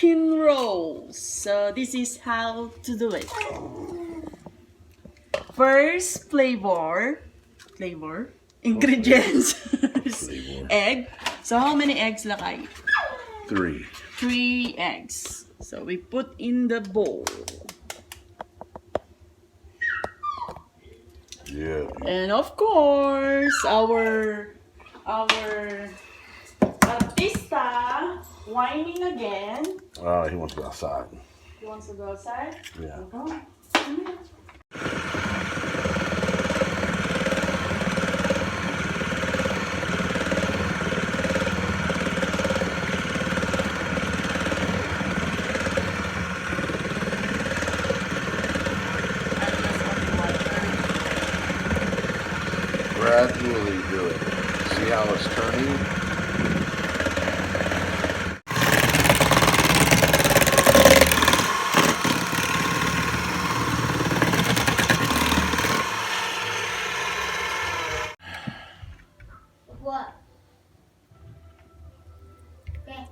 chicken rolls. So this is how to do it. First, flavor ingredients. Flavor. Egg. So how many eggs lakay? 3. 3 eggs. So we put in the bowl. Yeah. And of course, our artista whining again. He wants to go outside. He wants to go outside? Yeah. Gradually do it. See how it's turning? What? Okay.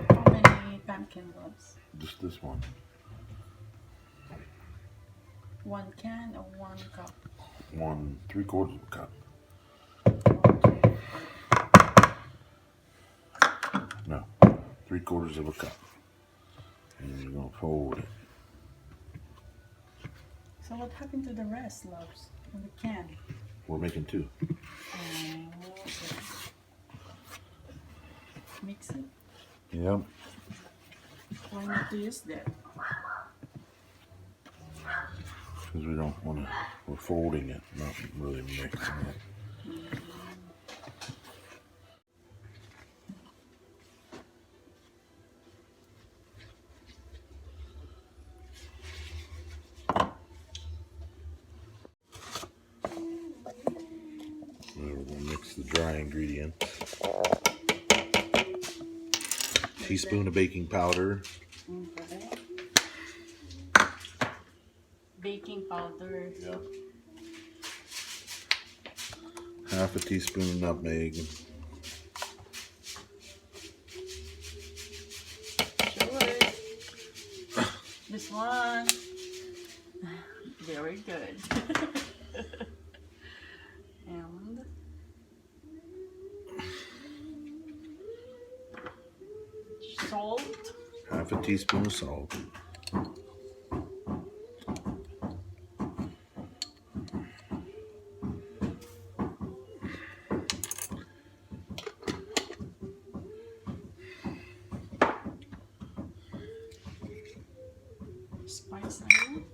How many pumpkin loaves? Just this one. 1 can or 1 cup? 1 3/4 cup. No, 3/4 cup. And you're gonna fold it. So what happened to the rest, loves? In the can? We're making 2. Okay. Mix it. Yep. Why not to use that? Because we don't want to. We're folding it, not really mixing it. We're going to mix the dry ingredients. Teaspoon of baking powder. Okay. Baking powder. Yep. Half a teaspoon of nutmeg. Sure. This one. Very good. And salt. Half a teaspoon of salt. Spice iron.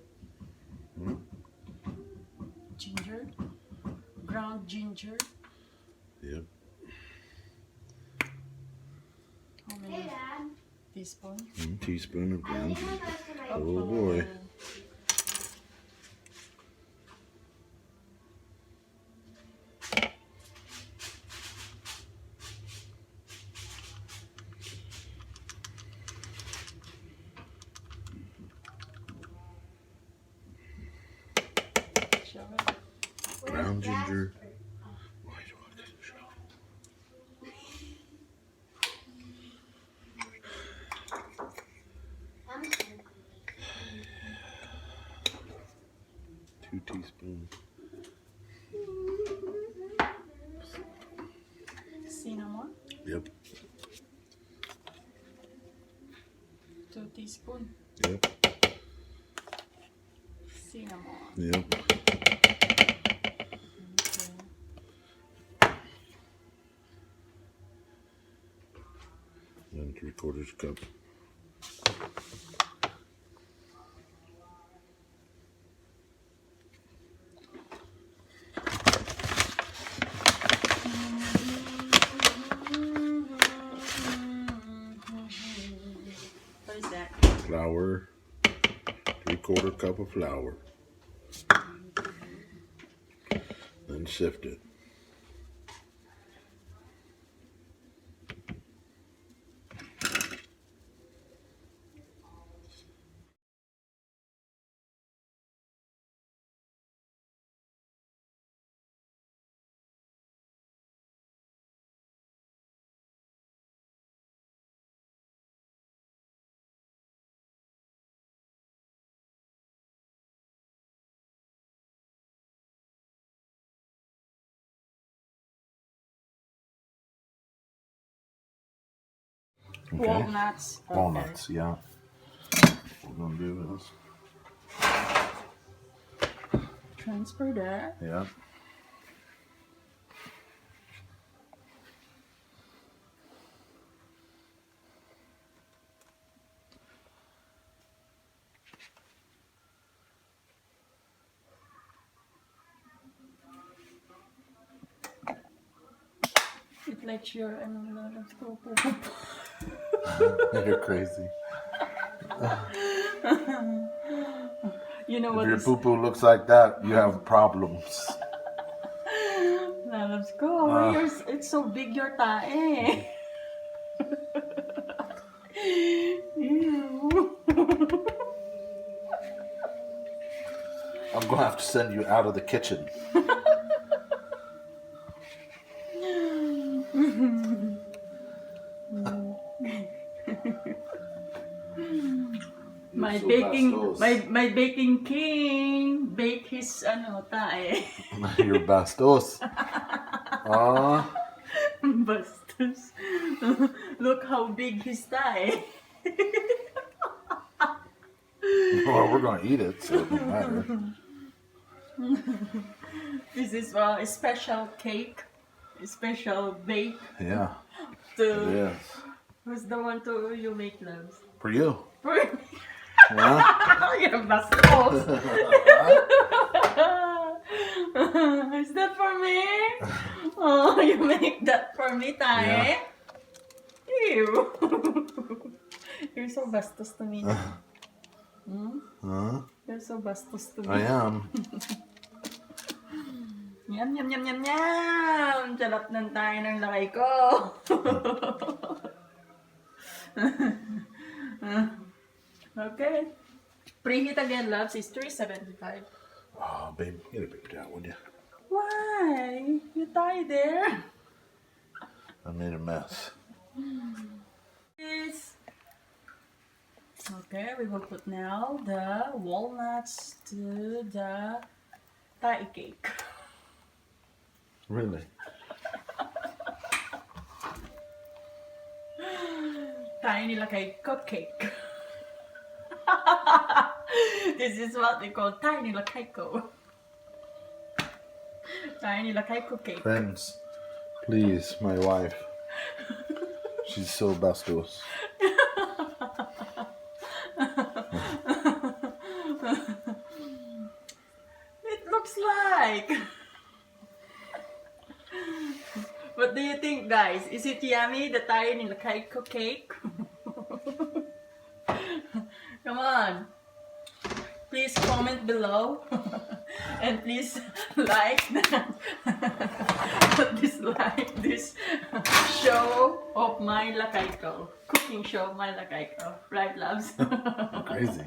Ginger. Ground ginger. Yep. How Hey, many Dad. teaspoons? Teaspoon of ground ginger. Oh. Oh boy. Show it. Ground ginger. Why do I get to show? I'm 2 teaspoons. Cinnamon. Yep. 2 teaspoons. Yep. Cinnamon. Yep. Okay. And 3/4 cup. What is that? Flour. 3/4 cup of flour. Then sift it. Okay. Walnuts. Okay. Walnuts, yeah. We're gonna do this. Transfer that. Yeah. It lets your let's go. You're crazy. You know If what your is poo-poo looks like that, you have problems. let's go. It's so big your tae. Ew. I'm gonna have to send you out of the kitchen. My so baking bastos. my baking king bake his tae. You're bastos. Bastos. Look how big his tae. Well, we're gonna eat it, so it doesn't matter. This is a special cake, a special bake. Yeah, To it is. who's the one to you make loves? For you. For me. Huh? You're bastos. Is that for me? Oh, you make that for me, Tae? Yeah. Ew. You're so bastos to me. Huh? You're so bastos to me. I am. Yum, yum, yum, yum, yum! Sarap ng tayo ng lakay ko. Okay. Preheat again, loves, is 375. Oh, babe, get a paper towel, would you? Why? You tie there. I made a mess. Yes. Okay, we will put now the walnuts to the Thai cake. Really? Thai nilagay cupcake. This is what they call Thai nilagay ko. Thai nilagay ko cake. Friends, please, my wife. She's so bastos. It looks like. What do you think, guys? Is it yummy, the Thai nilagay ko cake? Come on. Please comment below. And please dislike this show of my lakay ko. Cooking show of my lakay ko. Right, loves? Crazy.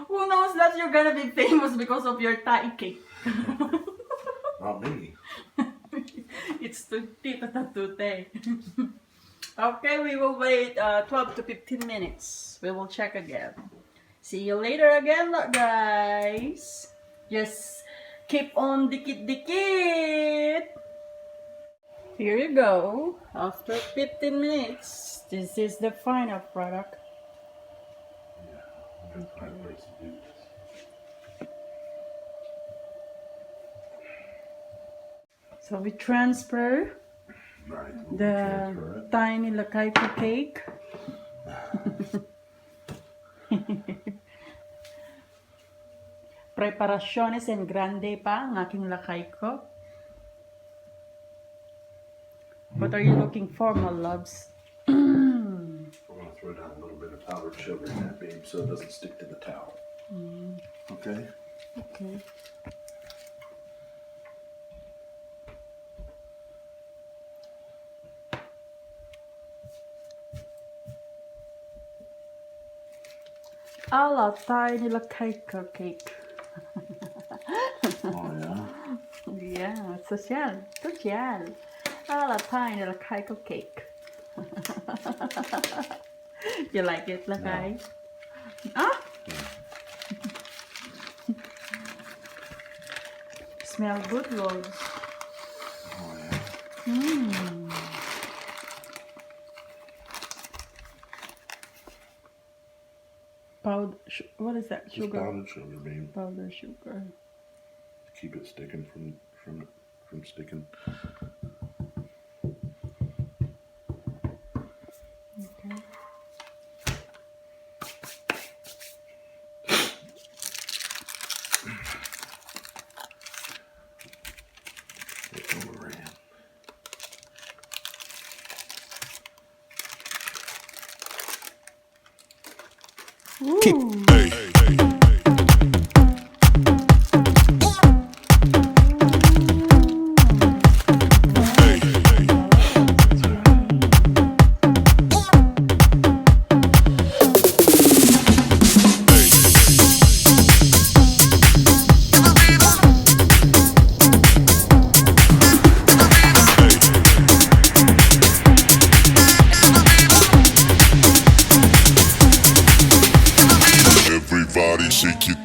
Who knows that you're gonna be famous because of your Thai cake? Not me. It's Titotatute. Okay, we will wait 12 to 15 minutes. We will check again. See you later again, guys. Just keep on dikit-dikit. Here you go. After 15 minutes, this is the final product. So we transfer Right. the tiny lakaipo cake. Preparaciones en grande pa ang aking lakay ko. What are you looking for, my loves? We're going to throw down a little bit of powdered sugar in that, babe, so it doesn't stick to the towel. Okay? Okay. A la tiny lakay ko cake. Oh, yeah? Yeah, social. Social. A la tiny lakay ko cake. You like it, lakay? Ah? Smell good, Lord. Oh, yeah. What is that? Just Sugar? powdered sugar, babe. Powdered sugar. Keep it sticking from sticking. Okay. It's overran. Ooh. Everybody shake it,